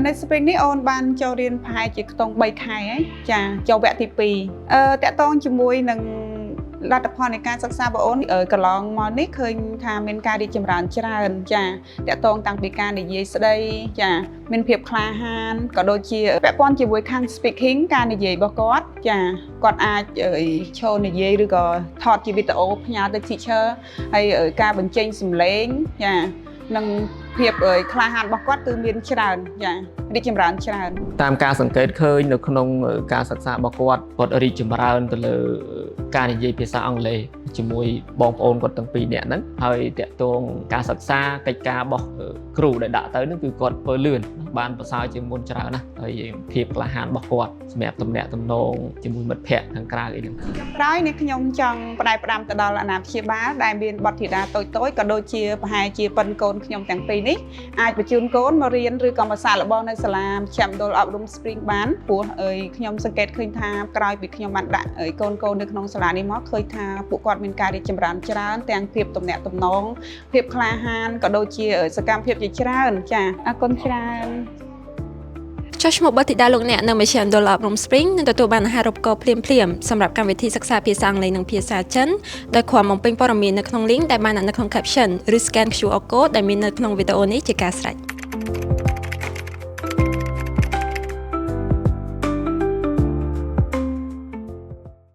ในสปริงនេះអូនបានចូលរៀនប្រហែលជាខ្ទង់3ខែហើយចាចូលវគ្គទី2តាក់ទងជាមួយនឹងលទ្ធផលនៃការសិក្សាបងអូនកន្លងមកនេះឃើញថាមានការរីកចម្រើនច្រើនចាតាក់ទងតាំងពីការនិយាយស្ដីចាមានភាពក្លាហានក៏ដូចជាពាក់ព័ន្ធជាមួយខាង speaking ការនិយាយរបស់គាត់ចាគាត់អាចឈរនិយាយឬក៏ថតជាវីដេអូផ្ញើទៅ teacher ហើយការបញ្ចេញសំឡេងចានិងភាពក្លាហានរបស់គាត់គឺមានច្រើនចារីកចម្រើនច្រើនតាមការសង្កេតឃើញនៅក្នុងការសិក្សារបស់គាត់រីកចម្រើនទៅលើការនិយាយភាសាអង់គ្លេសជាមួយបងប្អូនគាត់ទាំងពីរនាក់ហ្នឹងហើយតាក់ទងការសិក្សាកិច្ចការរបស់គ្រូដែលដាក់ទៅហ្នឹងគឺគាត់ធ្វើលឿនបានប្រសើរជាងមុនច្រើនណាស់ហើយភាពក្លាហានរបស់គាត់សម្រាប់ទំនាក់ទំនងជាមួយមិត្តភ័ក្តិខាងក្រៅអីហ្នឹងក្រោយនេះខ្ញុំចង់ផ្ដាំទៅដល់អាណាព្យាបាលដែលមានបុត្រធីតាតូចៗក៏ដូចជាប្រហែលជាប៉ិនកូនខ្ញុំទាំងពីរនេះអាចបញ្ជូនកូនមករៀនឬក៏មកសាកល្បងនៅសាលាមជ្ឈមណ្ឌលអប់រំ Spring បានព្រោះខ្ញុំសង្កេតឃើញថាក្រោយពីខ្ញុំបានដាក់កូននៅក្នុងសាលានេះមកឃើញថាពួកគាត់មានការរីកចម្រើនច្រើនទាំងភាពទំនាក់ទំនងភាពក្លាហានក៏ដូចជាសកម្មភាពជាច្រើនចាអរគុណច្រើនចុះឈ្មោះបុត្រធីតាលោកអ្នកនៅមជ្ឈមណ្ឌលអប់រំ Spring នឹងទទួលបានអាហារូបករណ៍ភ្លាមៗសម្រាប់កម្មវិធីសិក្សាភាសាអង់គ្លេសនិងភាសាចិនដោយគ្រាន់បំពេញព័ត៌មាននៅក្នុង link ដែលបានដាក់នៅក្នុង caption ឬ scan QR code ដែលមាននៅក្នុងវីដេអូនេះជាការស្រេច